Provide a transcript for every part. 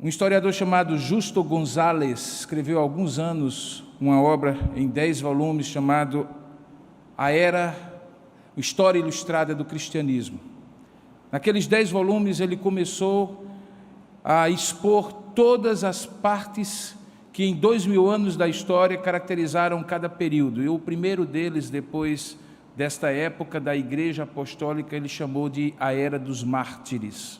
Um historiador chamado Justo Gonzalez escreveu há alguns anos uma obra em 10 volumes chamado História Ilustrada do Cristianismo. Naqueles 10 volumes ele começou a expor todas as partes que em 2000 anos da história caracterizaram cada período. E o primeiro deles, depois desta época da Igreja Apostólica, ele chamou de a Era dos Mártires.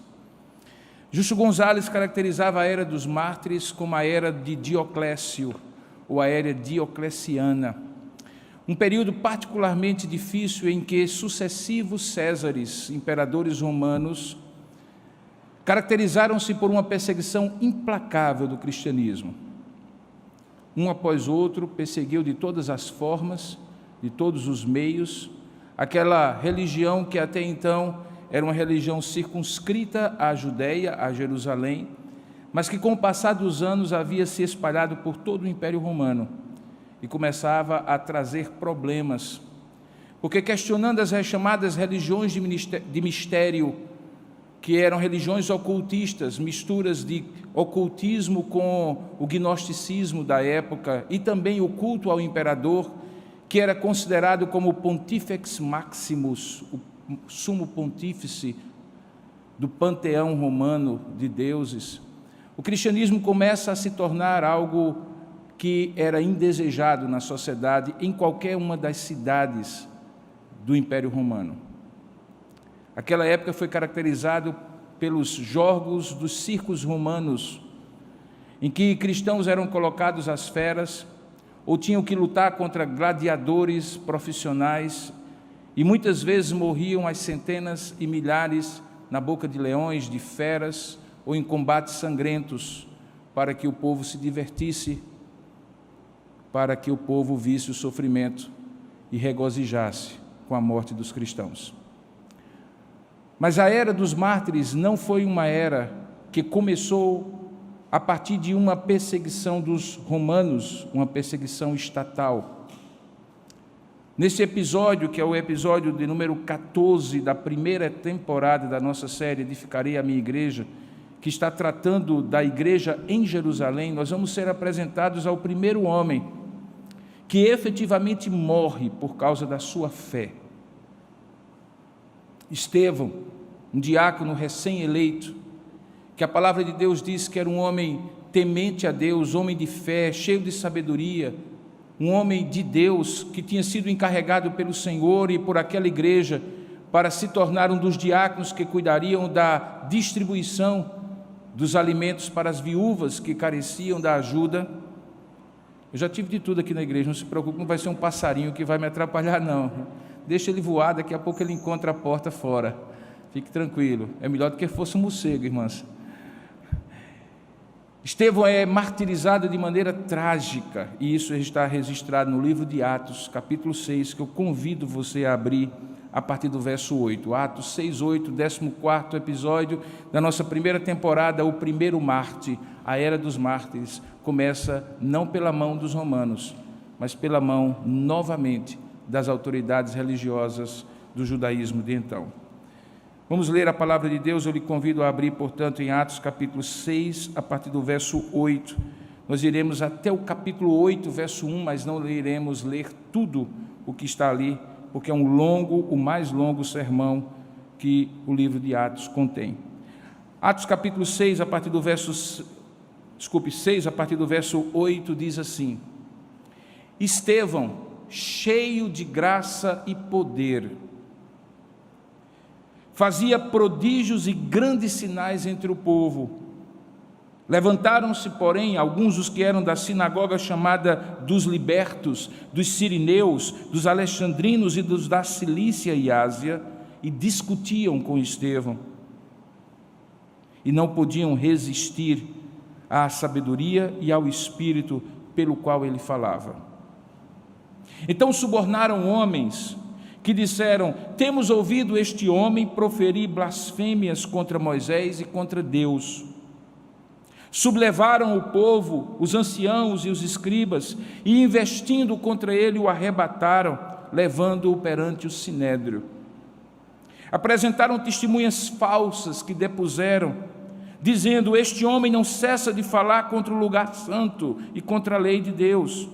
Justo Gonzalez caracterizava a Era dos Mártires como a Era de Dioclécio, ou a Era diocleciana. Um período particularmente difícil em que sucessivos Césares, imperadores romanos, caracterizaram-se por uma perseguição implacável do cristianismo. Um após outro perseguiu de todas as formas, de todos os meios, aquela religião que até então era uma religião circunscrita à Judeia, a Jerusalém, mas que com o passar dos anos havia se espalhado por todo o Império Romano e começava a trazer problemas, porque questionando as chamadas religiões de mistério, que eram religiões ocultistas, misturas de ocultismo com o gnosticismo da época e também o culto ao imperador, que era considerado como o Pontifex Maximus, o sumo pontífice do panteão romano de deuses. O cristianismo começa a se tornar algo que era indesejado na sociedade em qualquer uma das cidades do Império Romano. Aquela época foi caracterizada pelos jogos dos circos romanos, em que cristãos eram colocados às feras ou tinham que lutar contra gladiadores profissionais e muitas vezes morriam às centenas e milhares na boca de leões, de feras ou em combates sangrentos, para que o povo se divertisse, para que o povo visse o sofrimento e regozijasse com a morte dos cristãos. Mas a Era dos Mártires não foi uma era que começou a partir de uma perseguição dos romanos, uma perseguição estatal. Nesse episódio, que é o episódio de número 14 da primeira temporada da nossa série Edificarei a Minha Igreja, que está tratando da igreja em Jerusalém, nós vamos ser apresentados ao primeiro homem que efetivamente morre por causa da sua fé. Estevão, um diácono recém-eleito, que a palavra de Deus diz que era um homem temente a Deus, homem de fé, cheio de sabedoria, um homem de Deus que tinha sido encarregado pelo Senhor e por aquela igreja para se tornar um dos diáconos que cuidariam da distribuição dos alimentos para as viúvas que careciam da ajuda. Eu já tive de tudo aqui na igreja, não se preocupe, não vai ser um passarinho que vai me atrapalhar, não. Deixa ele voar, daqui a pouco ele encontra a porta fora. Fique tranquilo, é melhor do que fosse um morcego, irmãs. Estevão é martirizado de maneira trágica, e isso está registrado no livro de Atos, capítulo 6, que eu convido você a abrir a partir do verso 8. Atos 6, 8, 14º episódio da nossa primeira temporada, o primeiro Marte, a Era dos Mártires, começa não pela mão dos romanos, mas pela mão, novamente, das autoridades religiosas do judaísmo de então. Vamos ler a palavra de Deus, eu lhe convido a abrir, portanto, em Atos capítulo 6, a partir do verso 8. Nós iremos até o capítulo 8, verso 1, mas não iremos ler tudo o que está ali, porque é o mais longo sermão que o livro de Atos contém. Atos capítulo 6, a partir do verso 8, diz assim: Estevão, cheio de graça e poder, fazia prodígios e grandes sinais entre o povo. Levantaram-se, porém, alguns dos que eram da sinagoga chamada dos libertos, dos sirineus, dos alexandrinos e dos da Cilícia e Ásia, e discutiam com Estevão. E não podiam resistir à sabedoria e ao espírito pelo qual ele falava. Então subornaram homens que disseram: temos ouvido este homem proferir blasfêmias contra Moisés e contra Deus. Sublevaram o povo, os anciãos e os escribas, e investindo contra ele o arrebataram, levando-o perante o sinédrio. Apresentaram testemunhas falsas que depuseram: dizendo: este homem não cessa de falar contra o lugar santo e contra a lei de Deus,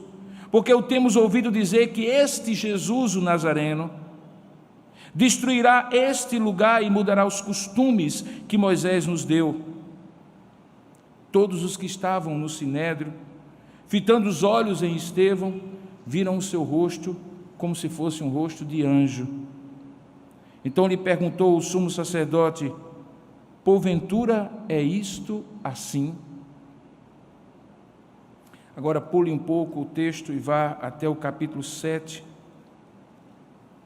porque o temos ouvido dizer que este Jesus, o Nazareno, destruirá este lugar e mudará os costumes que Moisés nos deu. Todos os que estavam no sinédrio, fitando os olhos em Estevão, viram o seu rosto como se fosse um rosto de anjo. Então lhe perguntou o sumo sacerdote: porventura é isto assim? Agora pule um pouco o texto e vá até o capítulo 7,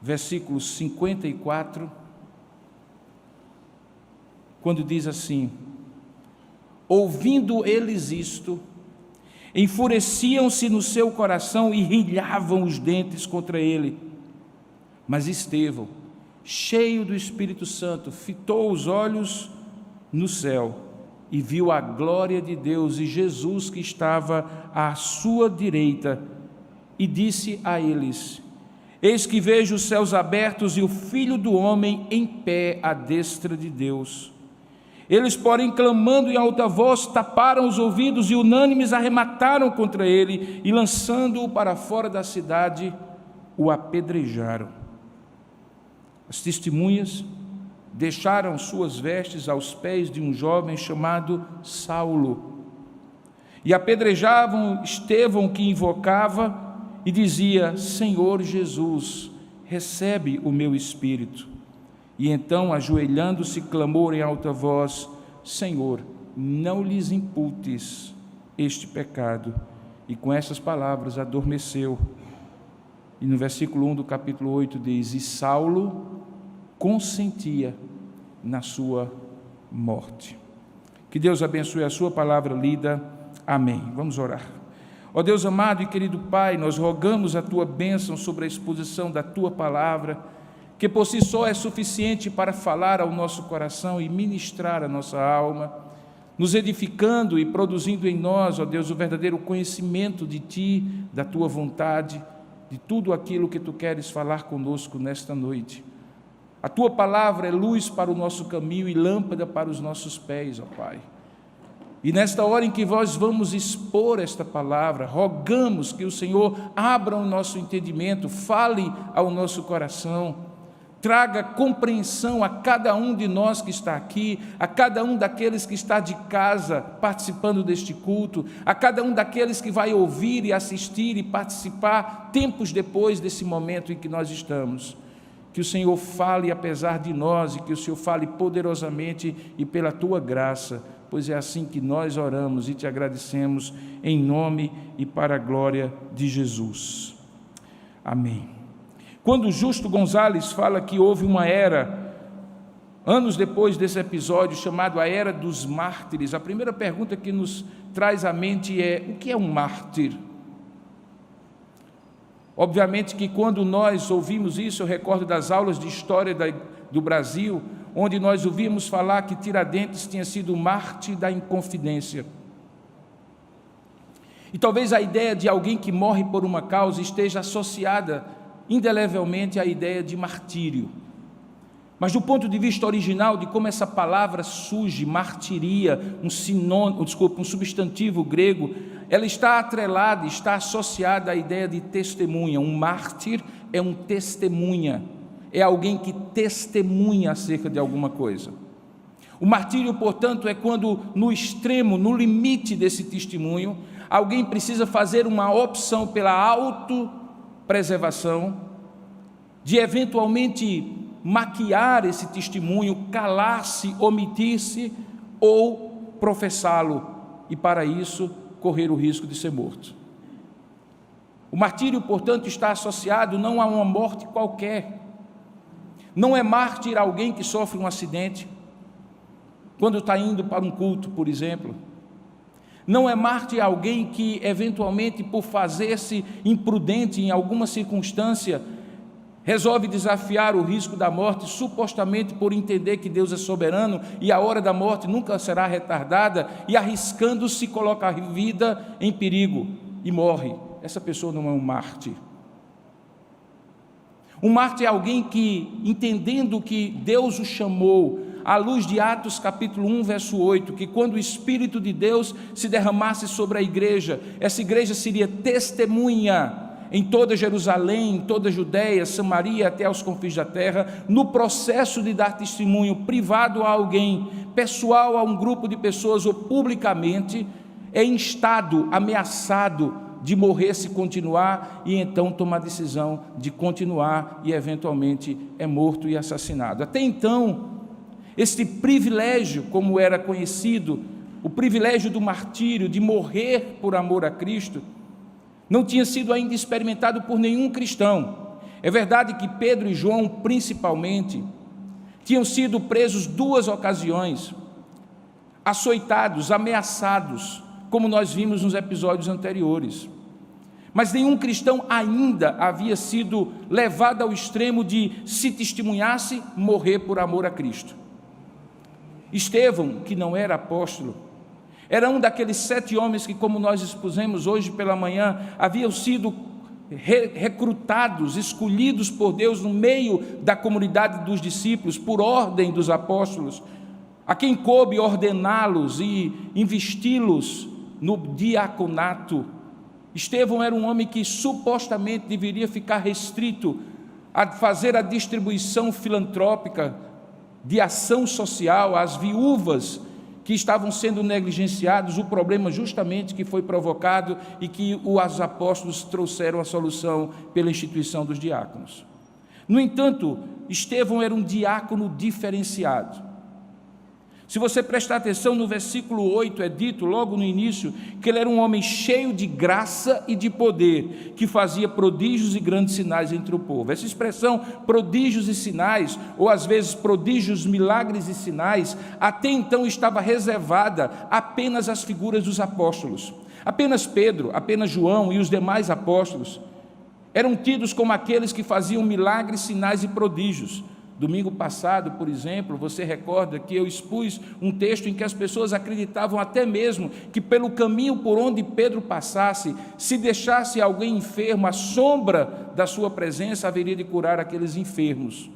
versículo 54, quando diz assim: ouvindo eles isto, enfureciam-se no seu coração e rilhavam os dentes contra ele. Mas Estevão, cheio do Espírito Santo, fitou os olhos no céu e viu a glória de Deus e Jesus que estava à sua direita, e disse a eles: eis que vejo os céus abertos e o Filho do Homem em pé à destra de Deus. Eles, porém, clamando em alta voz, taparam os ouvidos e unânimes arremataram contra ele e, lançando-o para fora da cidade, o apedrejaram. As testemunhas deixaram suas vestes aos pés de um jovem chamado Saulo e apedrejavam Estevão, que invocava e dizia: Senhor Jesus, recebe o meu espírito. E então, ajoelhando-se, clamou em alta voz: Senhor, não lhes imputes este pecado. E com essas palavras adormeceu. E no versículo 1 do capítulo 8 diz: e Saulo consentia na sua morte. Que Deus abençoe a sua palavra lida. Amém. Vamos orar. Ó Deus amado e querido Pai, nós rogamos a tua bênção sobre a exposição da tua palavra, que por si só é suficiente para falar ao nosso coração e ministrar a nossa alma, nos edificando e produzindo em nós, ó Deus, o verdadeiro conhecimento de Ti, da Tua vontade, de tudo aquilo que Tu queres falar conosco nesta noite. A Tua palavra é luz para o nosso caminho e lâmpada para os nossos pés, ó Pai. E nesta hora em que nós vamos expor esta palavra, rogamos que o Senhor abra o nosso entendimento, fale ao nosso coração, traga compreensão a cada um de nós que está aqui, a cada um daqueles que está de casa participando deste culto, a cada um daqueles que vai ouvir e assistir e participar tempos depois desse momento em que nós estamos. Que o Senhor fale apesar de nós e que o Senhor fale poderosamente e pela Tua graça, pois é assim que nós oramos e Te agradecemos em nome e para a glória de Jesus. Amém. Quando o Justo Gonzalez fala que houve uma era, anos depois desse episódio, chamado a Era dos Mártires, a primeira pergunta que nos traz à mente é: o que é um mártir? Obviamente que quando nós ouvimos isso, eu recordo das aulas de história do Brasil, onde nós ouvimos falar que Tiradentes tinha sido mártir da Inconfidência. E talvez a ideia de alguém que morre por uma causa esteja associada indelevelmente à ideia de martírio. Mas do ponto de vista original de como essa palavra surge, martiria, um substantivo grego, ela está atrelada, está associada à ideia de testemunha. Um mártir é um testemunha, é alguém que testemunha acerca de alguma coisa. O martírio, portanto, é quando no extremo, no limite desse testemunho, alguém precisa fazer uma opção pela autopreservação, de eventualmente maquiar esse testemunho, calar-se, omitir-se ou professá-lo, e para isso correr o risco de ser morto. O martírio, portanto, está associado não a uma morte qualquer. Não é mártir alguém que sofre um acidente quando está indo para um culto, por exemplo. Não é mártir alguém que eventualmente, por fazer-se imprudente em alguma circunstância, resolve desafiar o risco da morte, supostamente por entender que Deus é soberano e a hora da morte nunca será retardada, e arriscando-se coloca a vida em perigo e morre. Essa pessoa não é um mártir. Um mártir é alguém que, entendendo que Deus o chamou à luz de Atos capítulo 1, verso 8, que quando o Espírito de Deus se derramasse sobre a igreja, essa igreja seria testemunha em toda Jerusalém, em toda a Judéia, Samaria, até aos confins da terra, no processo de dar testemunho privado a alguém, pessoal a um grupo de pessoas ou publicamente, é instado, ameaçado de morrer se continuar, e então toma a decisão de continuar e eventualmente é morto e assassinado. Até então, este privilégio, como era conhecido, o privilégio do martírio, de morrer por amor a Cristo, não tinha sido ainda experimentado por nenhum cristão. É verdade que Pedro e João, principalmente, tinham sido presos 2 ocasiões, açoitados, ameaçados, como nós vimos nos episódios anteriores. Mas nenhum cristão ainda havia sido levado ao extremo de, se testemunhasse, morrer por amor a Cristo. Estevão, que não era apóstolo, era um daqueles 7 homens que, como nós expusemos hoje pela manhã, haviam sido recrutados, escolhidos por Deus no meio da comunidade dos discípulos, por ordem dos apóstolos, a quem coube ordená-los e investi-los no diaconato. Estevão era um homem que supostamente deveria ficar restrito a fazer a distribuição filantrópica de ação social às viúvas que estavam sendo negligenciados, o problema justamente que foi provocado e que os apóstolos trouxeram a solução pela instituição dos diáconos. No entanto, Estevão era um diácono diferenciado. Se você prestar atenção no versículo 8, é dito logo no início que ele era um homem cheio de graça e de poder, que fazia prodígios e grandes sinais entre o povo. Essa expressão prodígios e sinais, ou às vezes prodígios, milagres e sinais, até então estava reservada apenas às figuras dos apóstolos. Apenas Pedro, apenas João e os demais apóstolos eram tidos como aqueles que faziam milagres, sinais e prodígios. Domingo passado, por exemplo, você recorda que eu expus um texto em que as pessoas acreditavam até mesmo que pelo caminho por onde Pedro passasse, se deixasse alguém enfermo, a sombra da sua presença haveria de curar aqueles enfermos.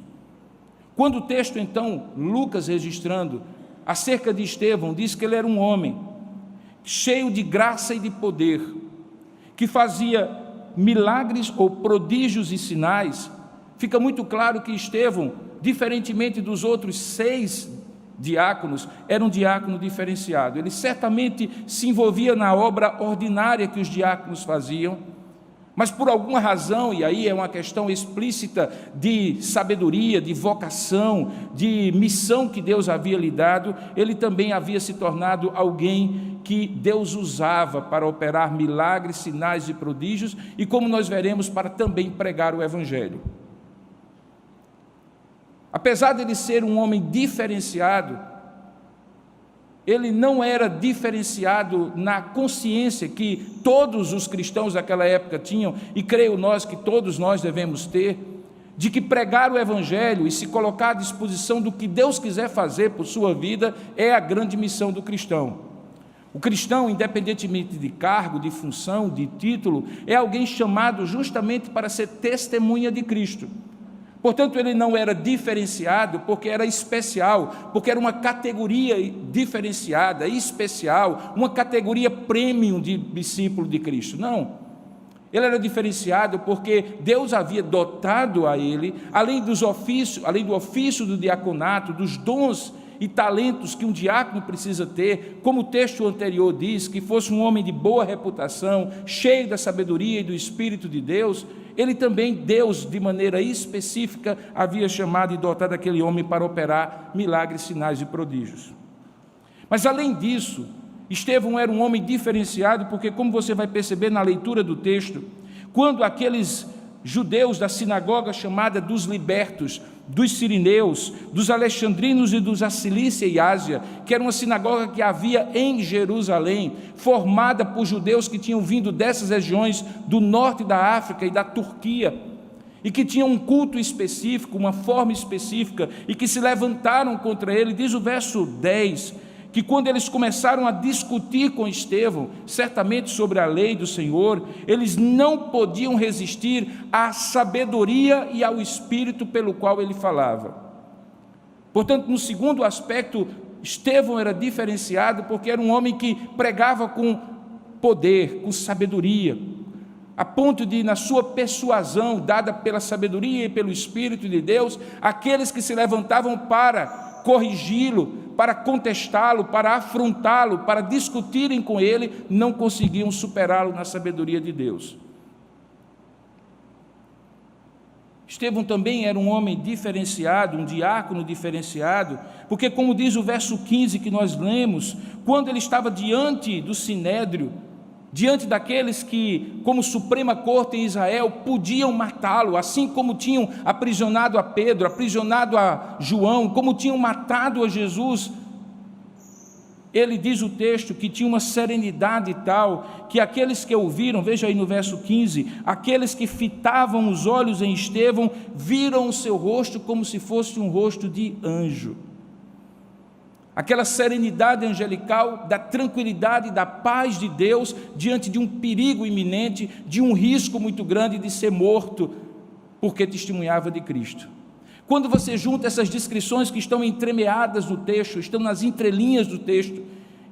Quando o texto, então, Lucas registrando acerca de Estevão, diz que ele era um homem cheio de graça e de poder, que fazia milagres ou prodígios e sinais, fica muito claro que Estevão, diferentemente dos outros 6 diáconos, era um diácono diferenciado. Ele certamente se envolvia na obra ordinária que os diáconos faziam, mas por alguma razão, e aí é uma questão explícita de sabedoria, de vocação, de missão que Deus havia lhe dado, ele também havia se tornado alguém que Deus usava para operar milagres, sinais e prodígios, e como nós veremos, para também pregar o Evangelho. Apesar de ele ser um homem diferenciado, ele não era diferenciado na consciência que todos os cristãos daquela época tinham, e creio nós que todos nós devemos ter, de que pregar o Evangelho e se colocar à disposição do que Deus quiser fazer por sua vida é a grande missão do cristão. O cristão, independentemente de cargo, de função, de título, é alguém chamado justamente para ser testemunha de Cristo. Portanto, ele não era diferenciado porque era especial, porque era uma categoria diferenciada, especial, uma categoria premium de discípulo de Cristo. Não. Ele era diferenciado porque Deus havia dotado a ele, além do ofício do diaconato, dos dons e talentos que um diácono precisa ter, como o texto anterior diz, que fosse um homem de boa reputação, cheio da sabedoria e do Espírito de Deus, ele também, Deus, de maneira específica, havia chamado e dotado aquele homem para operar milagres, sinais e prodígios. Mas além disso, Estevão era um homem diferenciado, porque como você vai perceber na leitura do texto, quando aqueles judeus da sinagoga chamada dos libertos, dos sirineus, dos alexandrinos e dos da Cilícia e Ásia, que era uma sinagoga que havia em Jerusalém, formada por judeus que tinham vindo dessas regiões do norte da África e da Turquia, e que tinham um culto específico, uma forma específica, e que se levantaram contra ele. Diz o verso 10, que quando eles começaram a discutir com Estevão, certamente sobre a lei do Senhor, eles não podiam resistir à sabedoria e ao espírito pelo qual ele falava. Portanto, no segundo aspecto, Estevão era diferenciado porque era um homem que pregava com poder, com sabedoria, a ponto de, na sua persuasão, dada pela sabedoria e pelo Espírito de Deus, aqueles que se levantavam para corrigi-lo, para contestá-lo, para afrontá-lo, para discutirem com ele, não conseguiam superá-lo na sabedoria de Deus. Estevão também era um homem diferenciado, um diácono diferenciado, porque, como diz o verso 15 que nós lemos, quando ele estava diante do sinédrio, diante daqueles que, como Suprema Corte em Israel, podiam matá-lo, assim como tinham aprisionado a Pedro, aprisionado a João, como tinham matado a Jesus, ele diz o texto que tinha uma serenidade tal, que aqueles que ouviram, veja aí no verso 15, aqueles que fitavam os olhos em Estevão, viram o seu rosto como se fosse um rosto de anjo. Aquela serenidade angelical, da tranquilidade, da paz de Deus, diante de um perigo iminente, de um risco muito grande de ser morto, porque testemunhava de Cristo. Quando você junta essas descrições que estão entremeadas no texto, estão nas entrelinhas do texto,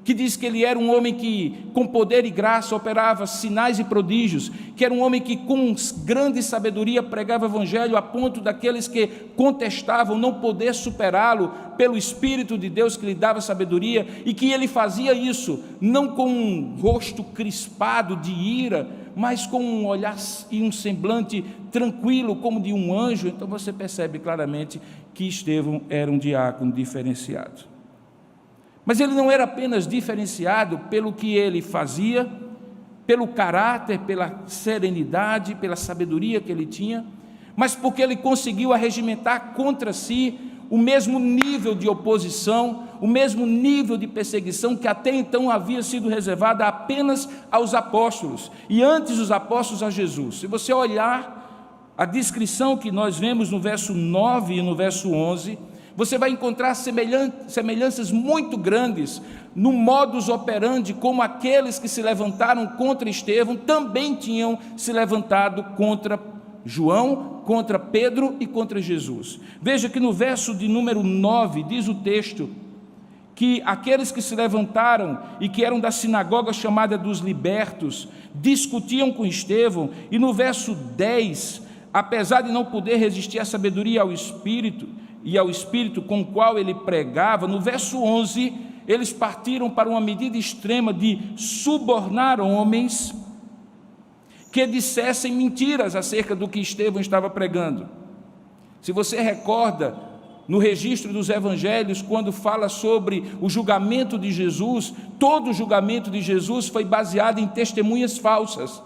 que diz que ele era um homem que com poder e graça operava sinais e prodígios, que era um homem que com grande sabedoria pregava o evangelho a ponto daqueles que contestavam não poder superá-lo pelo Espírito de Deus que lhe dava sabedoria, e que ele fazia isso não com um rosto crispado de ira, mas com um olhar e um semblante tranquilo como de um anjo. Então você percebe claramente que Estevão era um diácono diferenciado. Mas ele não era apenas diferenciado pelo que ele fazia, pelo caráter, pela serenidade, pela sabedoria que ele tinha, mas porque ele conseguiu arregimentar contra si o mesmo nível de oposição, o mesmo nível de perseguição que até então havia sido reservada apenas aos apóstolos, e antes dos apóstolos a Jesus. Se você olhar a descrição que nós vemos no verso 9 e no verso 11, você vai encontrar semelhanças muito grandes no modus operandi, como aqueles que se levantaram contra Estevão também tinham se levantado contra João, contra Pedro e contra Jesus. Veja que no verso de número 9 diz o texto que aqueles que se levantaram e que eram da sinagoga chamada dos libertos discutiam com Estevão, e no verso 10, apesar de não poder resistir à sabedoria e ao Espírito com o qual ele pregava, no verso 11, eles partiram para uma medida extrema de subornar homens que dissessem mentiras acerca do que Estevão estava pregando. Se você recorda, no registro dos evangelhos, quando fala sobre o julgamento de Jesus, todo o julgamento de Jesus foi baseado em testemunhas falsas.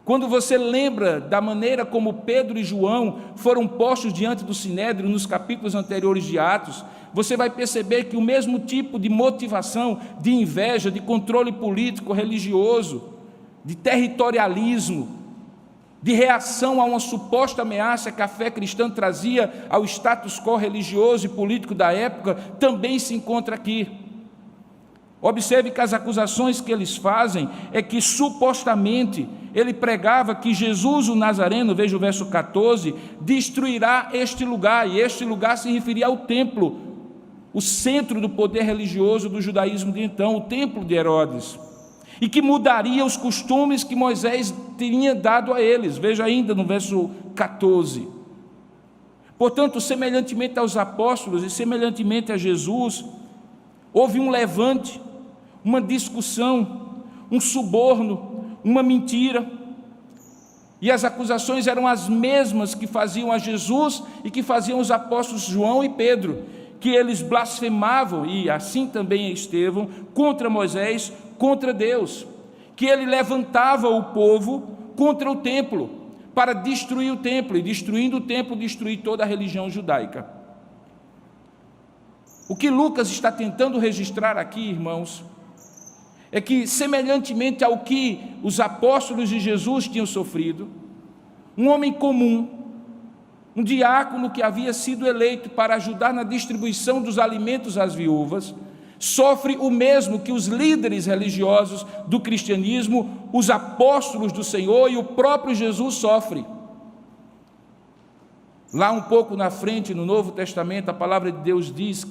Quando você lembra da maneira como Pedro e João foram postos diante do sinédrio nos capítulos anteriores de Atos, você vai perceber que o mesmo tipo de motivação, de inveja, de controle político, religioso, de territorialismo, de reação a uma suposta ameaça que a fé cristã trazia ao status quo religioso e político da época, também se encontra aqui. Observe que as acusações que eles fazem é que supostamente ele pregava que Jesus o Nazareno, veja o verso 14, destruirá este lugar, e este lugar se referia ao templo, o centro do poder religioso do judaísmo de então, o templo de Herodes, e que mudaria os costumes que Moisés tinha dado a eles, veja ainda no verso 14. Portanto, semelhantemente aos apóstolos e semelhantemente a Jesus, houve um levante, uma discussão, um suborno, uma mentira, e as acusações eram as mesmas que faziam a Jesus e que faziam os apóstolos João e Pedro, que eles blasfemavam, e assim também Estevão, contra Moisés, contra Deus, que ele levantava o povo contra o templo, para destruir o templo, e destruindo o templo, destruir toda a religião judaica. O que Lucas está tentando registrar aqui, irmãos, é que, semelhantemente ao que os apóstolos de Jesus tinham sofrido, um homem comum, um diácono que havia sido eleito para ajudar na distribuição dos alimentos às viúvas, sofre o mesmo que os líderes religiosos do cristianismo, os apóstolos do Senhor e o próprio Jesus sofre. Lá um pouco na frente, no Novo Testamento, a palavra de Deus diz,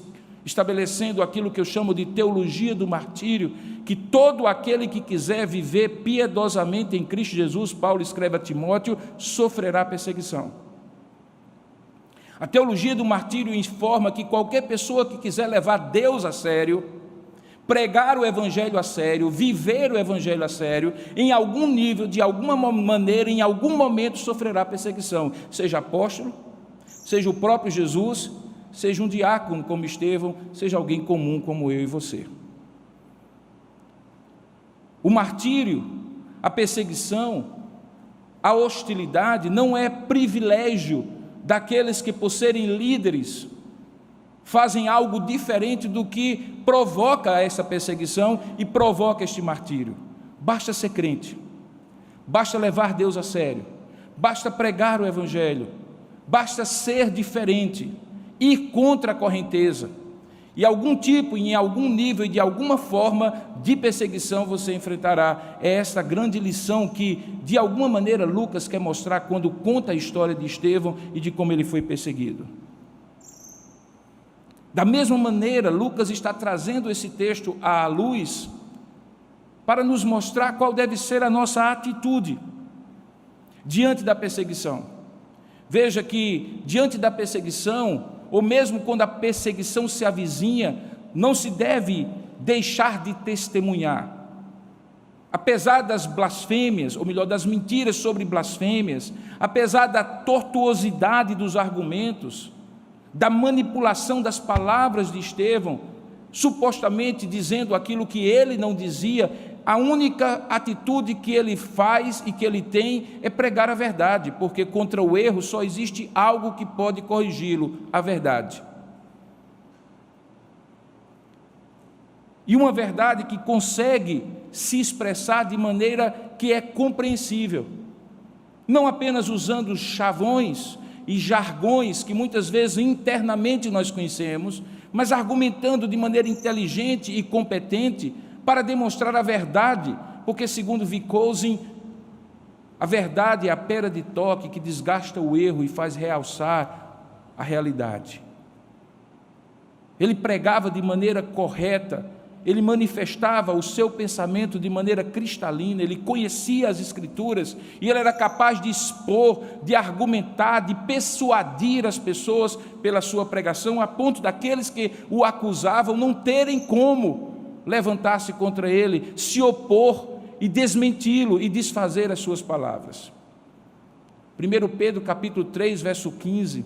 estabelecendo aquilo que eu chamo de teologia do martírio, que todo aquele que quiser viver piedosamente em Cristo Jesus, Paulo escreve a Timóteo, sofrerá perseguição. A teologia do martírio informa que qualquer pessoa que quiser levar Deus a sério, pregar o Evangelho a sério, viver o Evangelho a sério, em algum nível, de alguma maneira, em algum momento sofrerá perseguição, seja apóstolo, seja o próprio Jesus, seja um diácono como Estevão, seja alguém comum como eu e você. O martírio, a perseguição, a hostilidade não é privilégio daqueles que, por serem líderes, fazem algo diferente do que provoca essa perseguição e provoca este martírio. Basta ser crente, basta levar Deus a sério, basta pregar o Evangelho, basta ser diferente, ir contra a correnteza, e algum tipo, em algum nível e de alguma forma de perseguição você enfrentará. É essa grande lição que, de alguma maneira, Lucas quer mostrar quando conta a história de Estevão e de como ele foi perseguido. Da mesma maneira, Lucas está trazendo esse texto à luz para nos mostrar qual deve ser a nossa atitude diante da perseguição. Veja que, diante da perseguição, ou mesmo quando a perseguição se avizinha, não se deve deixar de testemunhar. Apesar das blasfêmias, ou melhor, das mentiras sobre blasfêmias, apesar da tortuosidade dos argumentos, da manipulação das palavras de Estevão, supostamente dizendo aquilo que ele não dizia, a única atitude que ele faz e que ele tem é pregar a verdade, porque contra o erro só existe algo que pode corrigi-lo, a verdade. E uma verdade que consegue se expressar de maneira que é compreensível, não apenas usando chavões e jargões que muitas vezes internamente nós conhecemos, mas argumentando de maneira inteligente e competente para demonstrar a verdade, porque segundo Wittgenstein, a verdade é a pera de toque que desgasta o erro e faz realçar a realidade. Ele pregava de maneira correta, ele manifestava o seu pensamento de maneira cristalina, ele conhecia as Escrituras e ele era capaz de expor, de argumentar, de persuadir as pessoas pela sua pregação, a ponto daqueles que o acusavam não terem como levantar-se contra ele, se opor e desmenti-lo e desfazer as suas palavras. 1 Pedro capítulo 3, verso 15,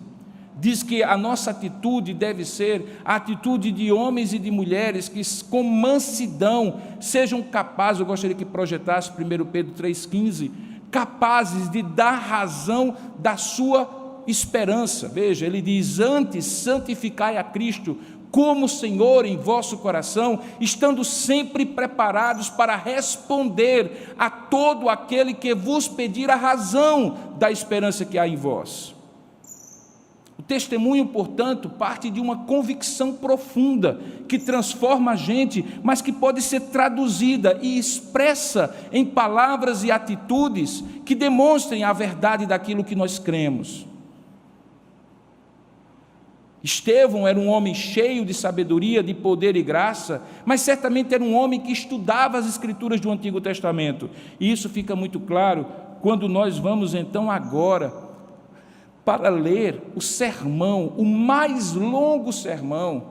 diz que a nossa atitude deve ser a atitude de homens e de mulheres que com mansidão sejam capazes, eu gostaria que projetasse 1 Pedro 3,15, capazes de dar razão da sua esperança. Veja, ele diz: antes santificai a Cristo como Senhor em vosso coração, estando sempre preparados para responder a todo aquele que vos pedir a razão da esperança que há em vós. O testemunho, portanto, parte de uma convicção profunda, que transforma a gente, mas que pode ser traduzida e expressa em palavras e atitudes que demonstrem a verdade daquilo que nós cremos. Estevão era um homem cheio de sabedoria, de poder e graça, mas certamente era um homem que estudava as Escrituras do Antigo Testamento. E isso fica muito claro quando nós vamos então agora para ler o sermão, o mais longo sermão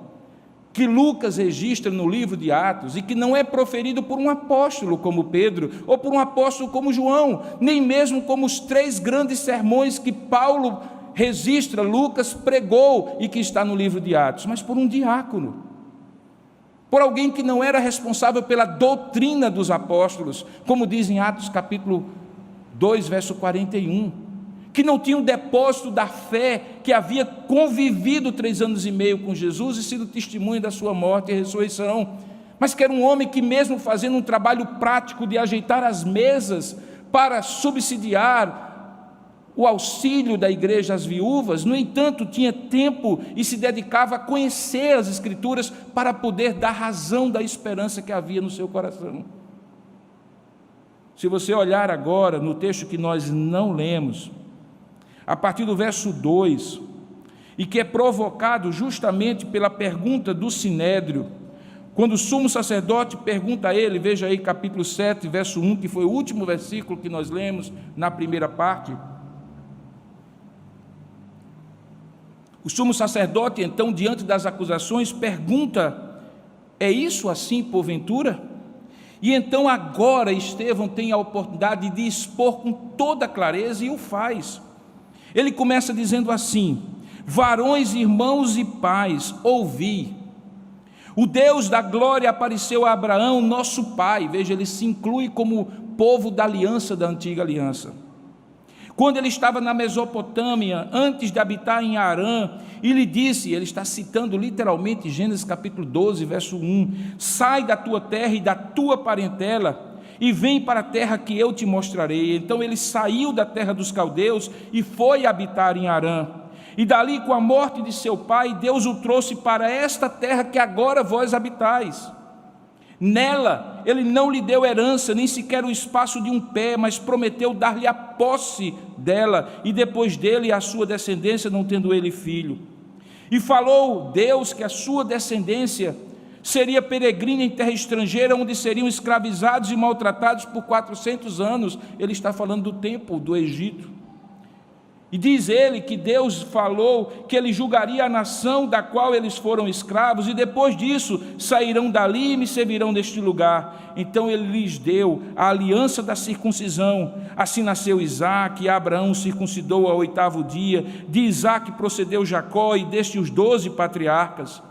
que Lucas registra no livro de Atos e que não é proferido por um apóstolo como Pedro ou por um apóstolo como João, nem mesmo como os 3 grandes sermões que Paulo registra, Lucas pregou e que está no livro de Atos, mas por um diácono, por alguém que não era responsável pela doutrina dos apóstolos, como diz em Atos capítulo 2, verso 41, que não tinha um depósito da fé, que havia convivido 3 anos e meio com Jesus e sido testemunha da sua morte e ressurreição, mas que era um homem que, mesmo fazendo um trabalho prático de ajeitar as mesas para subsidiar o auxílio da igreja às viúvas, no entanto, tinha tempo e se dedicava a conhecer as Escrituras para poder dar razão da esperança que havia no seu coração. Se você olhar agora no texto que nós não lemos, a partir do verso 2, e que é provocado justamente pela pergunta do Sinédrio, quando o sumo sacerdote pergunta a ele, veja aí capítulo 7, verso 1, que foi o último versículo que nós lemos na primeira parte. O sumo sacerdote, então, diante das acusações, pergunta: é isso assim, porventura? E então agora Estevão tem a oportunidade de expor com toda clareza, e o faz. Ele começa dizendo assim: varões, irmãos e pais, ouvi. O Deus da glória apareceu a Abraão, nosso pai. Veja, ele se inclui como povo da aliança, da antiga aliança. Quando ele estava na Mesopotâmia, antes de habitar em Harã, e lhe disse, ele está citando literalmente Gênesis capítulo 12, verso 1, sai da tua terra e da tua parentela, e vem para a terra que eu te mostrarei. Então ele saiu da terra dos caldeus e foi habitar em Harã. E dali, com a morte de seu pai, Deus o trouxe para esta terra que agora vós habitais. Nela, ele não lhe deu herança, nem sequer o espaço de um pé, mas prometeu dar-lhe a posse dela, e depois dele a sua descendência, não tendo ele filho. E falou Deus que a sua descendência seria peregrina em terra estrangeira, onde seriam escravizados e maltratados por 400 anos. Ele está falando do tempo do Egito. E diz ele que Deus falou que ele julgaria a nação da qual eles foram escravos, e depois disso sairão dali e me servirão neste lugar. Então ele lhes deu a aliança da circuncisão. Assim nasceu Isaque, e Abraão circuncidou ao 8º dia. De Isaque procedeu Jacó, e destes os 12 patriarcas.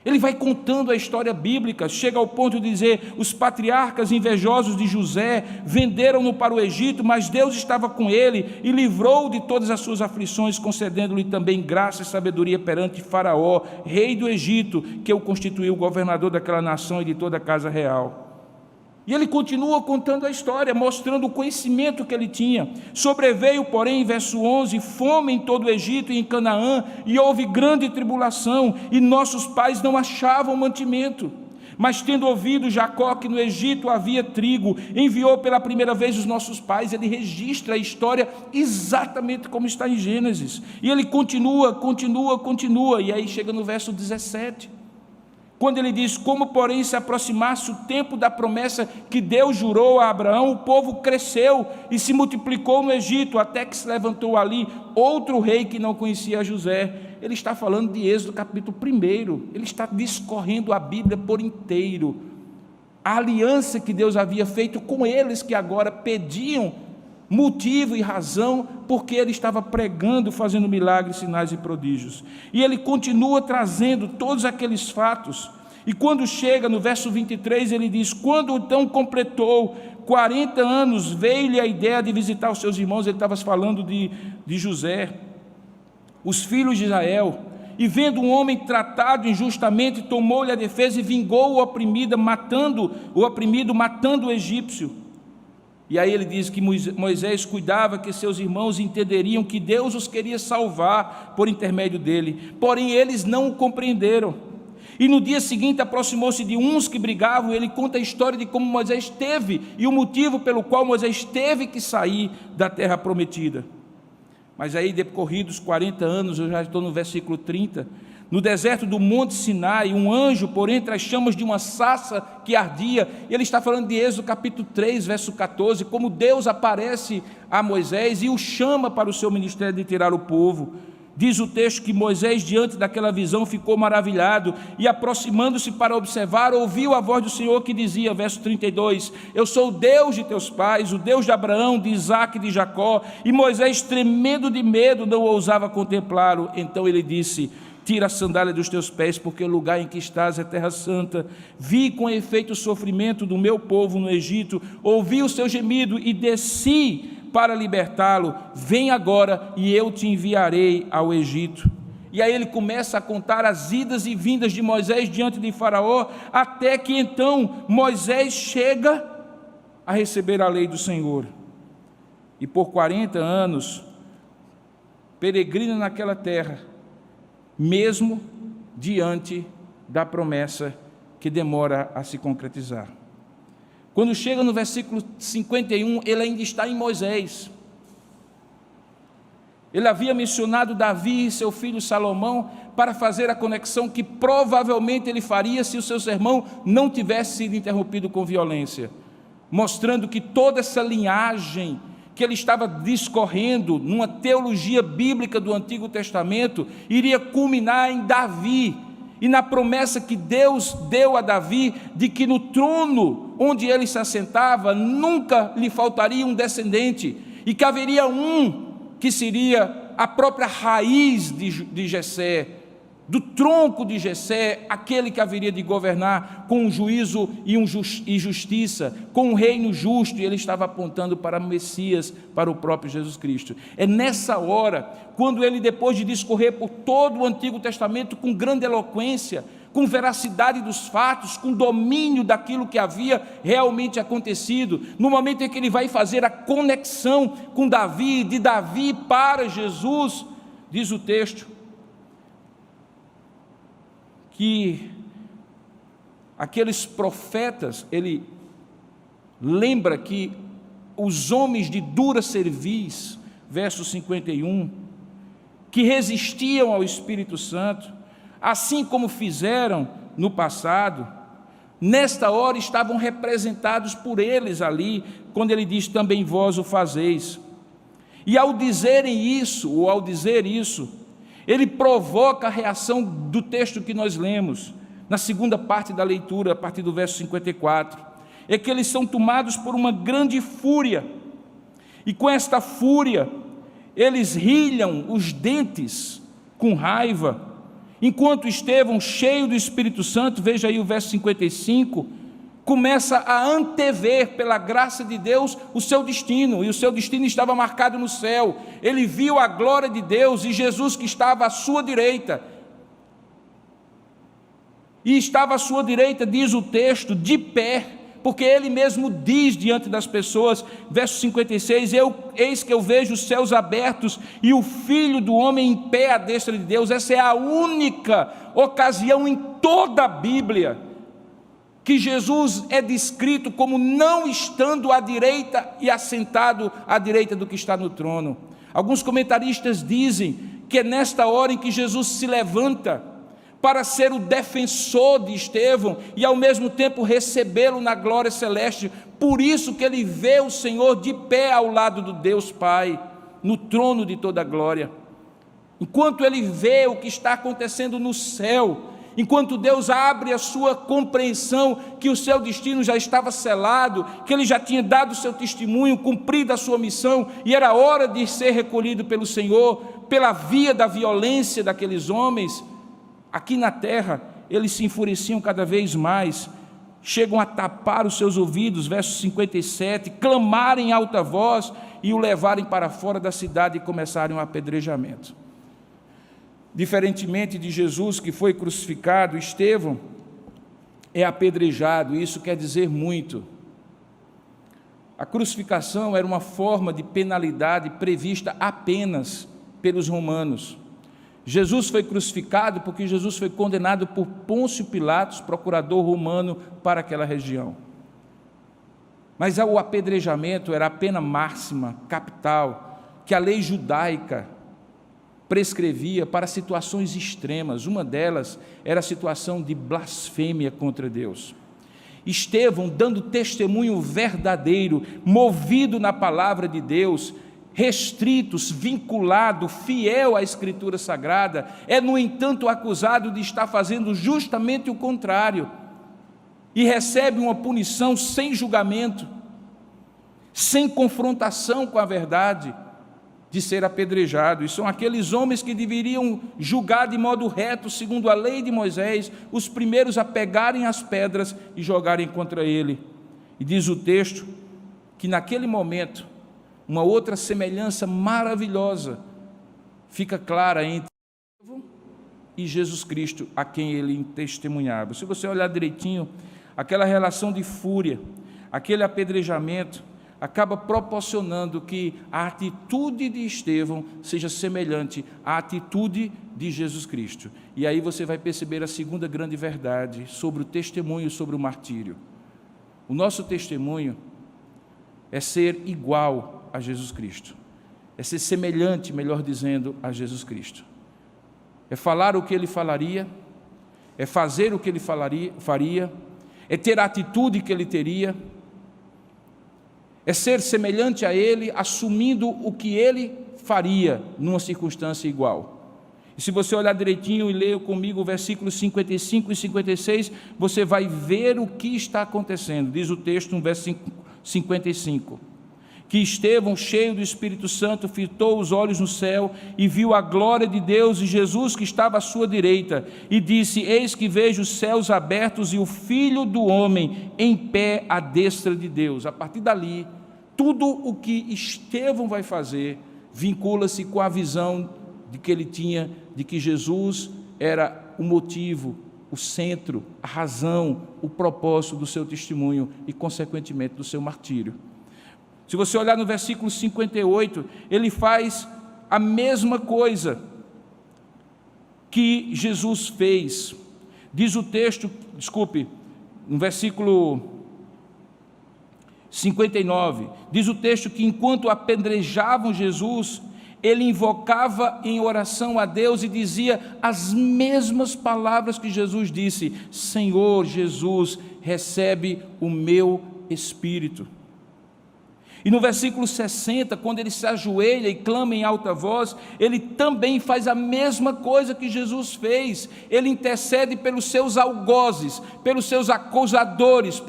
Ele vai contando a história bíblica, chega ao ponto de dizer: os patriarcas invejosos de José venderam-no para o Egito, mas Deus estava com ele e livrou-o de todas as suas aflições, concedendo-lhe também graça e sabedoria perante Faraó, rei do Egito, que o constituiu governador daquela nação e de toda a casa real. E ele continua contando a história, mostrando o conhecimento que ele tinha. Sobreveio, porém, verso 11, fome em todo o Egito e em Canaã, e houve grande tribulação, e nossos pais não achavam mantimento. Mas tendo ouvido Jacó que no Egito havia trigo, enviou pela primeira vez os nossos pais. Ele registra a história exatamente como está em Gênesis. E ele continua, e aí chega no verso 17. Quando ele diz: como porém se aproximasse o tempo da promessa que Deus jurou a Abraão, o povo cresceu e se multiplicou no Egito, até que se levantou ali outro rei que não conhecia José. Ele está falando de Êxodo capítulo 1, ele está discorrendo a Bíblia por inteiro, a aliança que Deus havia feito com eles, que agora pediam motivo e razão, porque ele estava pregando, fazendo milagres, sinais e prodígios. E ele continua trazendo todos aqueles fatos, e quando chega no verso 23, ele diz: quando então completou 40 anos, veio-lhe a ideia de visitar os seus irmãos. Ele estava falando de José, os filhos de Israel, e vendo um homem tratado injustamente, tomou-lhe a defesa e vingou o oprimido, matando o egípcio. E aí ele diz que Moisés cuidava que seus irmãos entenderiam que Deus os queria salvar por intermédio dele, porém eles não o compreenderam. E no dia seguinte aproximou-se de uns que brigavam. Ele conta a história de como Moisés teve, e o motivo pelo qual Moisés teve que sair da terra prometida. Mas aí, decorridos 40 anos, eu já estou no versículo 30, no deserto do Monte Sinai, um anjo por entre as chamas de uma sarça que ardia. Ele está falando de Êxodo capítulo 3, verso 14, como Deus aparece a Moisés e o chama para o seu ministério de tirar o povo. Diz o texto que Moisés, diante daquela visão, ficou maravilhado, e aproximando-se para observar, ouviu a voz do Senhor que dizia, verso 32, eu sou o Deus de teus pais, o Deus de Abraão, de Isaque e de Jacó. E Moisés, tremendo de medo, não ousava contemplá-lo. Então ele disse: tira a sandália dos teus pés, porque o lugar em que estás é terra santa. Vi com efeito o sofrimento do meu povo no Egito, ouvi o seu gemido e desci para libertá-lo. Vem agora e eu te enviarei ao Egito. E aí ele começa a contar as idas e vindas de Moisés diante de Faraó, até que então Moisés chega a receber a lei do Senhor. E por 40 anos peregrina naquela terra, mesmo diante da promessa que demora a se concretizar. Quando chega no versículo 51, ele ainda está em Moisés. Ele havia mencionado Davi e seu filho Salomão para fazer a conexão que provavelmente ele faria se o seu sermão não tivesse sido interrompido com violência, mostrando que toda essa linhagem que ele estava discorrendo numa teologia bíblica do Antigo Testamento iria culminar em Davi e na promessa que Deus deu a Davi de que no trono onde ele se assentava nunca lhe faltaria um descendente e que haveria um que seria a própria raiz de Jessé, do tronco de Jessé, aquele que haveria de governar com um juízo e justiça, com um reino justo, e ele estava apontando para o Messias, para o próprio Jesus Cristo. É nessa hora, quando ele, depois de discorrer por todo o Antigo Testamento com grande eloquência, com veracidade dos fatos, com domínio daquilo que havia realmente acontecido, no momento em que ele vai fazer a conexão com Davi, de Davi para Jesus, diz o texto, que aqueles profetas, ele lembra que os homens de dura cerviz, verso 51, que resistiam ao Espírito Santo, assim como fizeram no passado, nesta hora estavam representados por eles ali, quando ele diz, também vós o fazeis. E ao dizerem isso, ou ao dizer isso, ele provoca a reação do texto que nós lemos, na segunda parte da leitura, a partir do verso 54, é que eles são tomados por uma grande fúria, e com esta fúria, eles rilham os dentes com raiva, enquanto Estevão, cheio do Espírito Santo, veja aí o verso 55, começa a antever, pela graça de Deus, o seu destino, e o seu destino estava marcado no céu. Ele viu a glória de Deus e Jesus que estava à sua direita, e estava à sua direita, diz o texto, de pé, porque ele mesmo diz diante das pessoas, verso 56, eis que eu vejo os céus abertos e o Filho do Homem em pé à destra de Deus. Essa é a única ocasião em toda a Bíblia que Jesus é descrito como não estando à direita e assentado à direita do que está no trono. Alguns comentaristas dizem que é nesta hora em que Jesus se levanta para ser o defensor de Estevão e ao mesmo tempo recebê-lo na glória celeste. Por isso que ele vê o Senhor de pé ao lado do Deus Pai, no trono de toda a glória. Enquanto ele vê o que está acontecendo no céu, enquanto Deus abre a sua compreensão que o seu destino já estava selado, que ele já tinha dado o seu testemunho, cumprido a sua missão, e era hora de ser recolhido pelo Senhor, pela via da violência daqueles homens, aqui na terra, eles se enfureciam cada vez mais, chegam a tapar os seus ouvidos, verso 57, clamarem em alta voz e o levarem para fora da cidade e começarem um apedrejamento. Diferentemente de Jesus, que foi crucificado, Estevão é apedrejado, e isso quer dizer muito. A crucificação era uma forma de penalidade prevista apenas pelos romanos. Jesus foi crucificado porque Jesus foi condenado por Pôncio Pilatos, procurador romano para aquela região. Mas o apedrejamento era a pena máxima, capital, que a lei judaica prescrevia para situações extremas. Uma delas era a situação de blasfêmia contra Deus. Estevão, dando testemunho verdadeiro, movido na palavra de Deus, restritos, vinculado, fiel à Escritura Sagrada, é, no entanto, acusado de estar fazendo justamente o contrário, e recebe uma punição sem julgamento, sem confrontação com a verdade, de ser apedrejado. E são aqueles homens que deveriam julgar de modo reto, segundo a lei de Moisés, os primeiros a pegarem as pedras e jogarem contra ele. E diz o texto que naquele momento, uma outra semelhança maravilhosa fica clara entre Estevão e Jesus Cristo, a quem ele testemunhava. Se você olhar direitinho, aquela relação de fúria, aquele apedrejamento, acaba proporcionando que a atitude de Estevão seja semelhante à atitude de Jesus Cristo. E aí você vai perceber a segunda grande verdade sobre o testemunho, sobre o martírio. O nosso testemunho é ser igual a Jesus Cristo, é ser semelhante, melhor dizendo, a Jesus Cristo. É falar o que Ele falaria, é fazer o que Ele faria, é ter a atitude que Ele teria, é ser semelhante a Ele, assumindo o que Ele faria numa circunstância igual. E se você olhar direitinho e ler comigo o versículos 55 e 56, você vai ver o que está acontecendo. Diz o texto no verso 55, que Estevão, cheio do Espírito Santo, fitou os olhos no céu e viu a glória de Deus e Jesus que estava à sua direita, e disse: eis que vejo os céus abertos e o Filho do Homem em pé à destra de Deus. A partir dali, tudo o que Estevão vai fazer vincula-se com a visão de que ele tinha, de que Jesus era o motivo, o centro, a razão, o propósito do seu testemunho e, consequentemente, do seu martírio. Se você olhar no versículo 58, ele faz a mesma coisa que Jesus fez. Diz o texto, no versículo 59, diz o texto que enquanto apedrejavam Jesus, ele invocava em oração a Deus e dizia as mesmas palavras que Jesus disse: Senhor Jesus, recebe o meu espírito. E no versículo 60, quando ele se ajoelha e clama em alta voz, ele também faz a mesma coisa que Jesus fez. Ele intercede pelos seus algozes, pelos seus acusadores,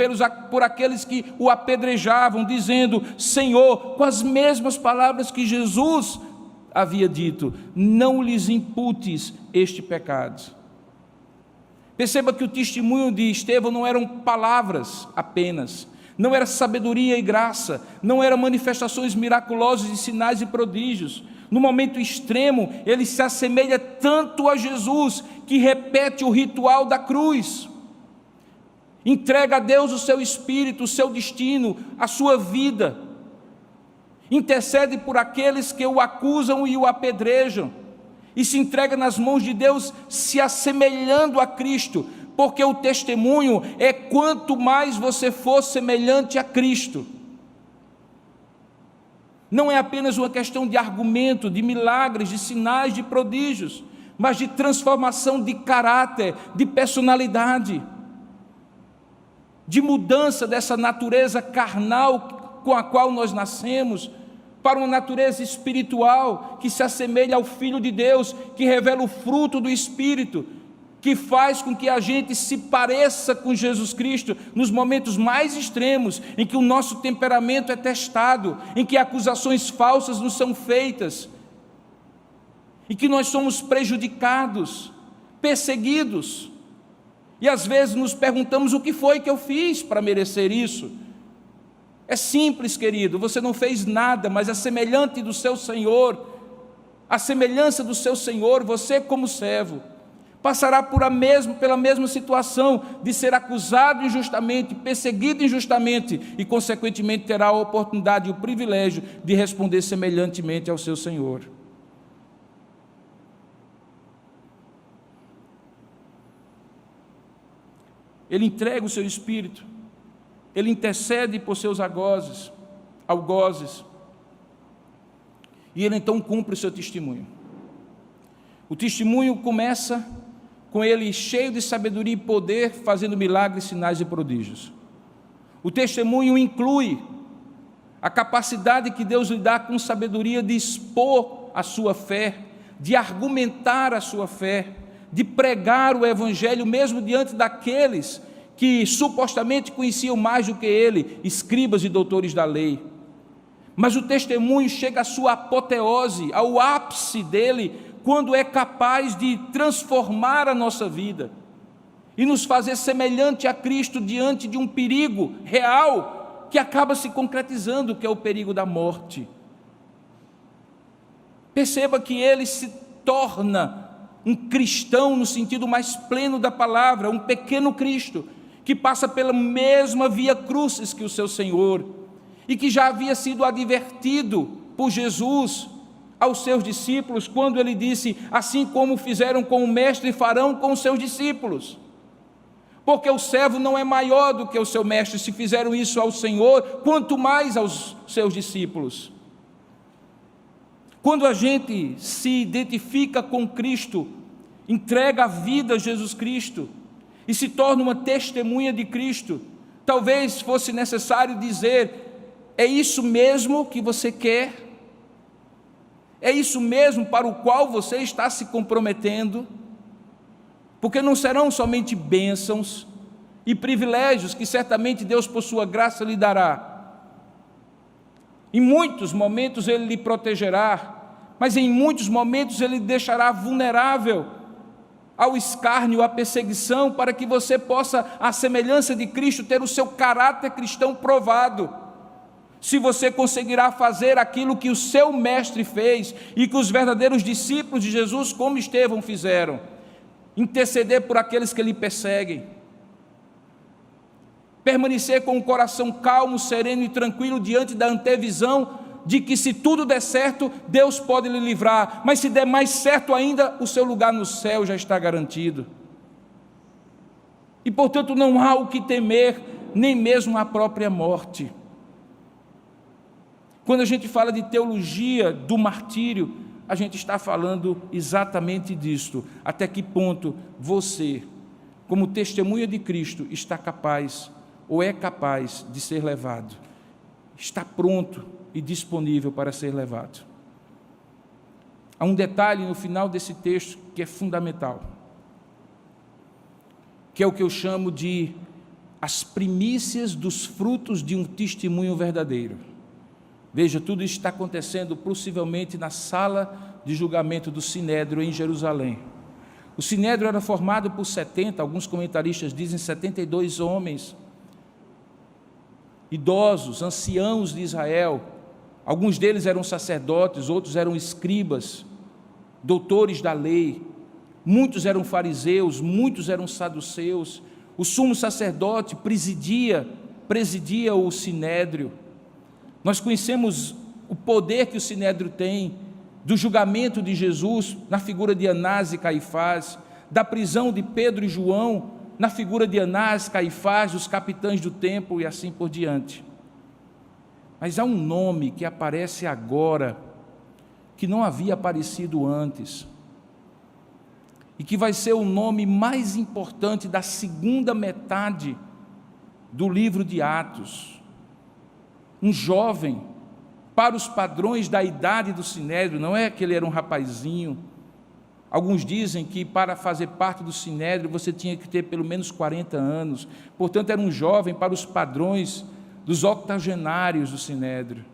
por aqueles que o apedrejavam, dizendo: Senhor, com as mesmas palavras que Jesus havia dito, não lhes imputes este pecado. Perceba que o testemunho de Estevão não eram palavras apenas, não era sabedoria e graça, não eram manifestações miraculosas de sinais e prodígios. No momento extremo, ele se assemelha tanto a Jesus, que repete o ritual da cruz. Entrega a Deus o seu espírito, o seu destino, a sua vida. Intercede por aqueles que o acusam e o apedrejam, e se entrega nas mãos de Deus, se assemelhando a Cristo, porque o testemunho é quanto mais você for semelhante a Cristo. Não é apenas uma questão de argumento, de milagres, de sinais, de prodígios, mas de transformação de caráter, de personalidade, de mudança dessa natureza carnal com a qual nós nascemos, para uma natureza espiritual que se assemelha ao Filho de Deus, que revela o fruto do Espírito, que faz com que a gente se pareça com Jesus Cristo nos momentos mais extremos, em que o nosso temperamento é testado, em que acusações falsas nos são feitas, em que nós somos prejudicados, perseguidos, e às vezes nos perguntamos: o que foi que eu fiz para merecer isso? É simples, querido, você não fez nada, mas a semelhante do seu Senhor, a semelhança do seu Senhor, você como servo, passará pela mesma situação de ser acusado injustamente, perseguido injustamente, e consequentemente terá a oportunidade e o privilégio de responder semelhantemente ao seu Senhor. Ele entrega o seu espírito, ele intercede por seus algozes, e ele então cumpre o seu testemunho. O testemunho começa com ele cheio de sabedoria e poder, fazendo milagres, sinais e prodígios. O testemunho inclui a capacidade que Deus lhe dá com sabedoria de expor a sua fé, de argumentar a sua fé, de pregar o Evangelho mesmo diante daqueles que supostamente conheciam mais do que ele, escribas e doutores da lei. Mas o testemunho chega à sua apoteose, ao ápice dele, quando é capaz de transformar a nossa vida e nos fazer semelhante a Cristo diante de um perigo real que acaba se concretizando, que é o perigo da morte. Perceba que ele se torna um cristão no sentido mais pleno da palavra, um pequeno Cristo, que passa pela mesma via crucis que o seu Senhor, e que já havia sido advertido por Jesus aos seus discípulos, quando ele disse: assim como fizeram com o mestre, farão com os seus discípulos. Porque o servo não é maior do que o seu mestre. Se fizeram isso ao Senhor, quanto mais aos seus discípulos. Quando a gente se identifica com Cristo, entrega a vida a Jesus Cristo e se torna uma testemunha de Cristo, talvez fosse necessário dizer: é isso mesmo que você quer? É isso mesmo para o qual você está se comprometendo? Porque não serão somente bênçãos e privilégios que certamente Deus, por sua graça, lhe dará. Em muitos momentos Ele lhe protegerá, mas em muitos momentos Ele lhe deixará vulnerável ao escárnio, à perseguição, para que você possa, à semelhança de Cristo, ter o seu caráter cristão provado. Se você conseguirá fazer aquilo que o seu mestre fez e que os verdadeiros discípulos de Jesus, como Estevão, fizeram: interceder por aqueles que lhe perseguem, permanecer com o coração calmo, sereno e tranquilo diante da antevisão de que, se tudo der certo, Deus pode lhe livrar, mas se der mais certo ainda, o seu lugar no céu já está garantido. E portanto não há o que temer, nem mesmo a própria morte. Quando a gente fala de teologia do martírio, a gente está falando exatamente disto: até que ponto você, como testemunha de Cristo, está capaz ou é capaz de ser levado, está pronto e disponível para ser levado. Há um detalhe no final desse texto que é fundamental, que é o que eu chamo de as primícias dos frutos de um testemunho verdadeiro. Veja, tudo isso está acontecendo possivelmente na sala de julgamento do Sinédrio em Jerusalém. O Sinédrio era formado por 70, alguns comentaristas dizem 72 homens, idosos, anciãos de Israel. Alguns deles eram sacerdotes, outros eram escribas, doutores da lei. Muitos eram fariseus, muitos eram saduceus. O sumo sacerdote presidia o Sinédrio. Nós conhecemos o poder que o Sinédrio tem, do julgamento de Jesus na figura de Anás e Caifás, da prisão de Pedro e João na figura de Anás, Caifás, dos capitães do templo e assim por diante. Mas há um nome que aparece agora, que não havia aparecido antes, e que vai ser o nome mais importante da segunda metade do livro de Atos. Um jovem, para os padrões da idade do Sinédrio, não é que ele era um rapazinho. Alguns dizem que para fazer parte do Sinédrio você tinha que ter pelo menos 40 anos, portanto era um jovem para os padrões dos octogenários do Sinédrio,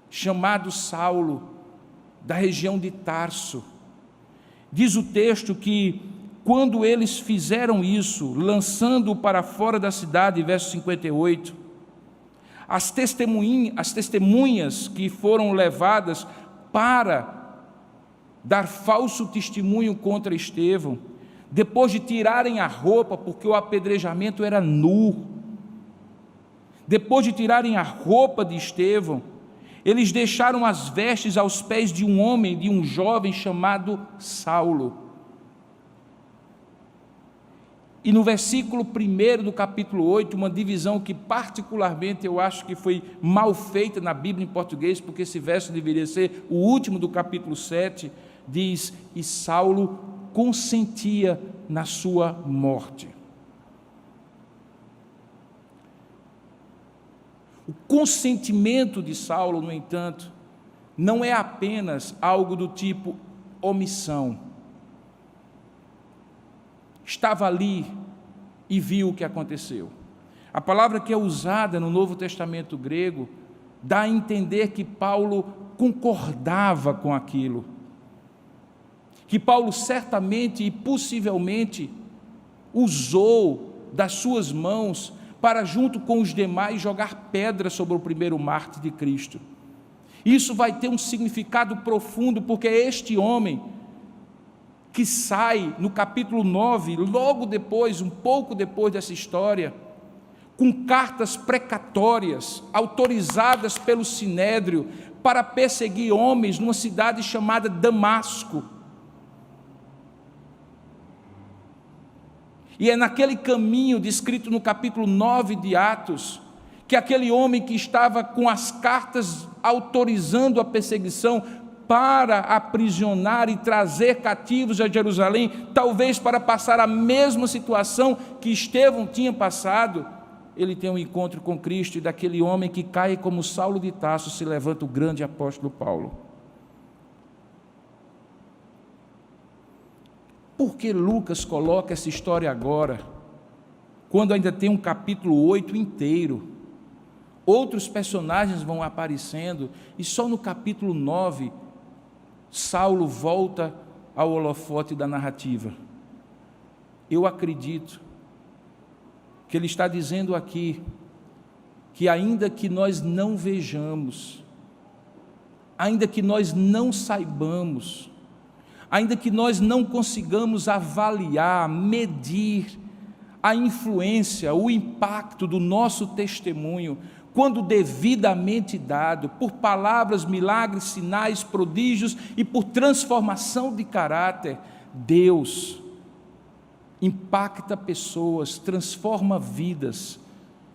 chamado Saulo, da região de Tarso. Diz o texto que, quando eles fizeram isso, lançando-o para fora da cidade, verso 58, as testemunhas que foram levadas para dar falso testemunho contra Estevão, depois de tirarem a roupa, porque o apedrejamento era nu, depois de tirarem a roupa de Estevão, eles deixaram as vestes aos pés de um homem, de um jovem chamado Saulo. E no versículo 1 do capítulo 8, uma divisão que particularmente eu acho que foi mal feita na Bíblia em português, porque esse verso deveria ser o último do capítulo 7, diz: e Saulo consentia na sua morte. O consentimento de Saulo, no entanto, não é apenas algo do tipo omissão. Estava ali e viu o que aconteceu. A palavra que é usada no Novo Testamento grego dá a entender que Paulo concordava com aquilo, que Paulo certamente e possivelmente usou das suas mãos para, junto com os demais, jogar pedra sobre o primeiro mártir de Cristo. Isso vai ter um significado profundo, porque é este homem que sai no capítulo 9, logo depois, um pouco depois dessa história, com cartas precatórias, autorizadas pelo Sinédrio, para perseguir homens numa cidade chamada Damasco. E é naquele caminho descrito no capítulo 9 de Atos, que aquele homem que estava com as cartas autorizando a perseguição para aprisionar e trazer cativos a Jerusalém, talvez para passar a mesma situação que Estevão tinha passado, ele tem um encontro com Cristo, e daquele homem que cai como Saulo de Tarso se levanta o grande apóstolo Paulo. Por que Lucas coloca essa história agora, quando ainda tem um capítulo 8 inteiro? Outros personagens vão aparecendo, e só no capítulo 9, Saulo volta ao holofote da narrativa. Eu acredito que ele está dizendo aqui, que ainda que nós não vejamos, ainda que nós não saibamos, ainda que nós não consigamos avaliar, medir a influência, o impacto do nosso testemunho, quando devidamente dado, por palavras, milagres, sinais, prodígios e por transformação de caráter, Deus impacta pessoas, transforma vidas,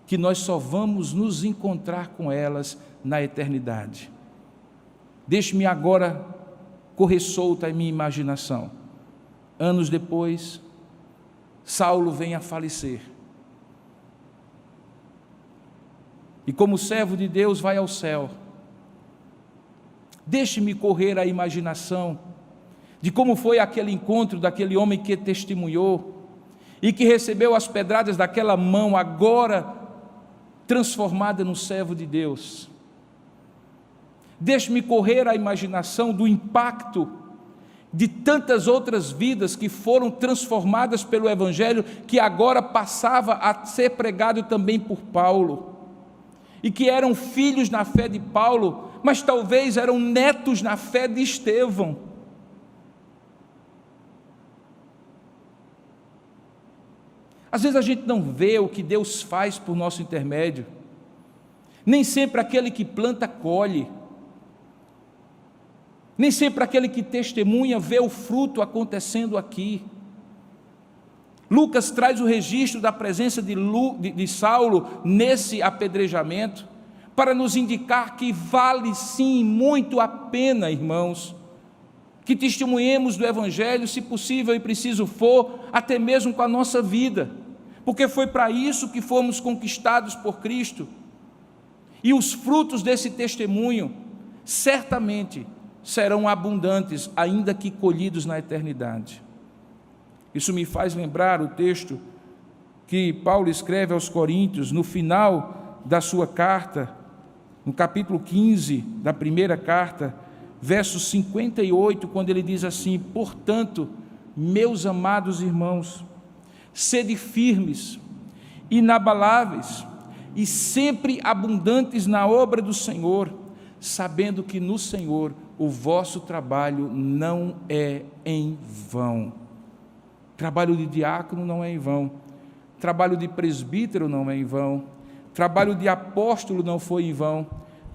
que nós só vamos nos encontrar com elas na eternidade. Deixe-me agora correr solta a minha imaginação. Anos depois, Saulo vem a falecer. E como servo de Deus vai ao céu. Deixe-me correr a imaginação de como foi aquele encontro daquele homem que testemunhou e que recebeu as pedradas daquela mão agora transformada num servo de Deus. Deixe-me correr a imaginação do impacto de tantas outras vidas que foram transformadas pelo Evangelho, que agora passava a ser pregado também por Paulo, e que eram filhos na fé de Paulo, mas talvez eram netos na fé de Estevão. Às vezes a gente não vê o que Deus faz por nosso intermédio. Nem sempre aquele que planta colhe. Nem sempre aquele que testemunha vê o fruto acontecendo aqui. Lucas traz o registro da presença de Saulo nesse apedrejamento, para nos indicar que vale sim muito a pena, irmãos, que testemunhemos do Evangelho, se possível e preciso for, até mesmo com a nossa vida, porque foi para isso que fomos conquistados por Cristo, e os frutos desse testemunho certamente serão abundantes, ainda que colhidos na eternidade. Isso me faz lembrar o texto que Paulo escreve aos Coríntios, no final da sua carta, no capítulo 15 da primeira carta, verso 58, quando ele diz assim: portanto, meus amados irmãos, sede firmes, inabaláveis e sempre abundantes na obra do Senhor, sabendo que no Senhor o vosso trabalho não é em vão. Trabalho de diácono não é em vão, trabalho de presbítero não é em vão, trabalho de apóstolo não foi em vão,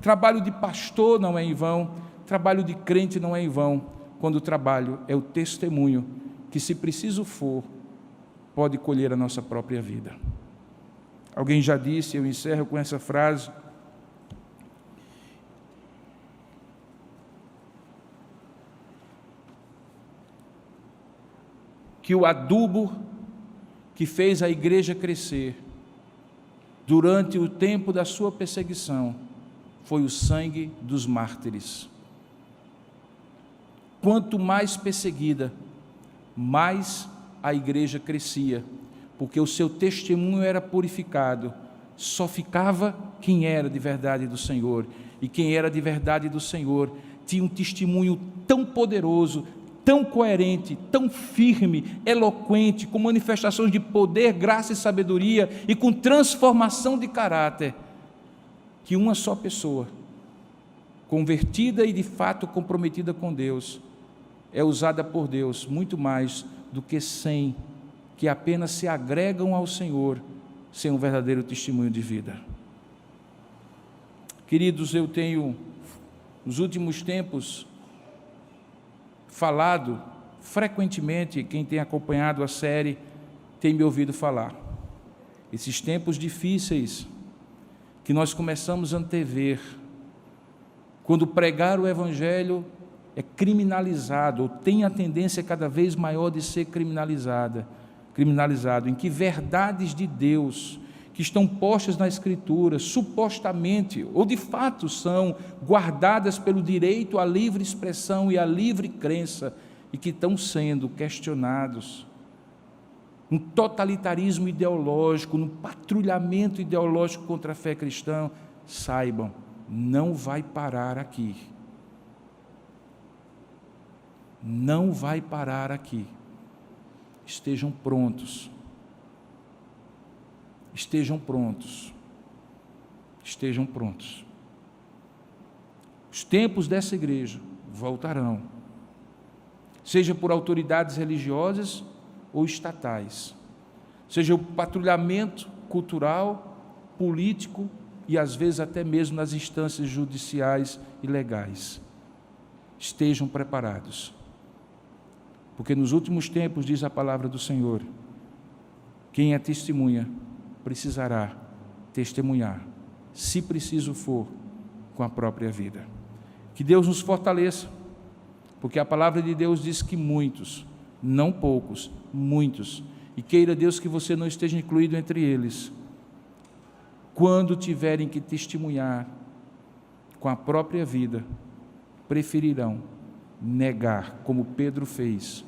trabalho de pastor não é em vão, trabalho de crente não é em vão, quando o trabalho é o testemunho que, se preciso for, pode colher a nossa própria vida. Alguém já disse, eu encerro com essa frase: que o adubo que fez a igreja crescer durante o tempo da sua perseguição foi o sangue dos mártires. Quanto mais perseguida, mais a igreja crescia, porque o seu testemunho era purificado. Só ficava quem era de verdade do Senhor, e quem era de verdade do Senhor tinha um testemunho tão poderoso, tão coerente, tão firme, eloquente, com manifestações de poder, graça e sabedoria, e com transformação de caráter, que uma só pessoa, convertida e de fato comprometida com Deus, é usada por Deus muito mais do que 100 que apenas se agregam ao Senhor sem um verdadeiro testemunho de vida. Queridos, eu tenho, nos últimos tempos, falado frequentemente, quem tem acompanhado a série tem me ouvido falar, esses tempos difíceis que nós começamos a antever, quando pregar o Evangelho é criminalizado, ou tem a tendência cada vez maior de ser criminalizado, em que verdades de Deus, que estão postas na Escritura, supostamente, ou de fato são guardadas pelo direito à livre expressão e à livre crença, e que estão sendo questionados, um totalitarismo ideológico, um patrulhamento ideológico contra a fé cristã, saibam, não vai parar aqui. Não vai parar aqui. Estejam prontos. Estejam prontos. Estejam prontos. Os tempos dessa igreja voltarão, seja por autoridades religiosas ou estatais, seja o patrulhamento cultural, político e às vezes até mesmo nas instâncias judiciais e legais. Estejam preparados, porque nos últimos tempos, diz a palavra do Senhor, quem é testemunha precisará testemunhar, se preciso for, com a própria vida. Que Deus nos fortaleça, porque a palavra de Deus diz que muitos, não poucos, muitos, e queira Deus que você não esteja incluído entre eles, quando tiverem que testemunhar com a própria vida, preferirão negar, como Pedro fez,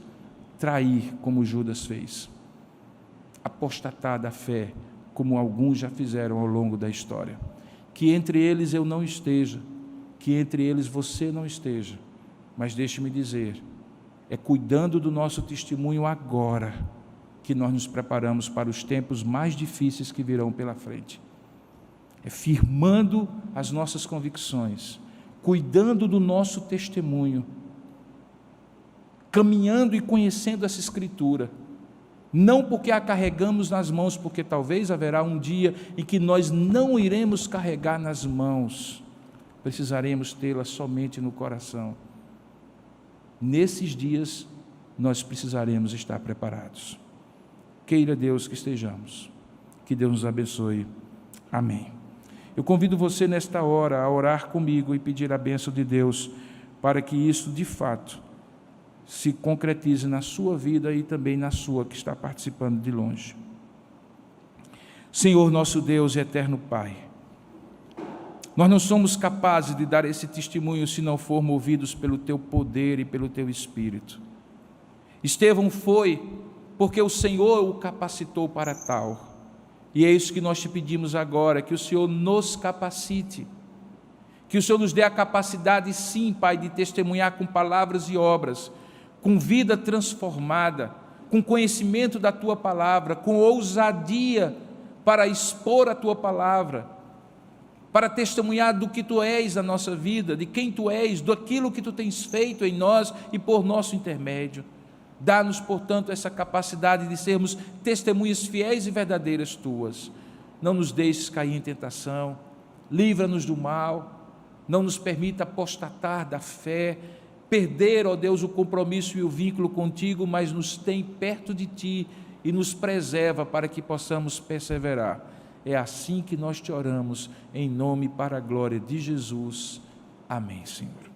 trair, como Judas fez, apostatar da fé, como alguns já fizeram ao longo da história. Que entre eles eu não esteja, que entre eles você não esteja, mas deixe-me dizer, é cuidando do nosso testemunho agora, que nós nos preparamos para os tempos mais difíceis que virão pela frente. É firmando as nossas convicções, cuidando do nosso testemunho, caminhando e conhecendo essa Escritura, não porque a carregamos nas mãos, porque talvez haverá um dia em que nós não iremos carregar nas mãos, precisaremos tê-la somente no coração. Nesses dias, nós precisaremos estar preparados. Queira Deus que estejamos. Que Deus nos abençoe. Amém. Eu convido você nesta hora a orar comigo e pedir a bênção de Deus para que isso, de fato, se concretize na sua vida e também na sua que está participando de longe. Senhor nosso Deus e eterno Pai, nós não somos capazes de dar esse testemunho se não formos movidos pelo Teu poder e pelo Teu Espírito. Estevão foi porque o Senhor o capacitou para tal. E é isso que nós te pedimos agora, que o Senhor nos capacite, que o Senhor nos dê a capacidade, sim, Pai, de testemunhar com palavras e obras, com vida transformada, com conhecimento da Tua Palavra, com ousadia para expor a Tua Palavra, para testemunhar do que Tu és na nossa vida, de quem Tu és, daquilo que Tu tens feito em nós e por nosso intermédio. Dá-nos, portanto, essa capacidade de sermos testemunhas fiéis e verdadeiras Tuas. Não nos deixes cair em tentação, livra-nos do mal, não nos permita apostatar da fé, perder, ó Deus, o compromisso e o vínculo contigo, mas nos tem perto de Ti e nos preserva para que possamos perseverar. É assim que nós te oramos, em nome e para a glória de Jesus. Amém, Senhor.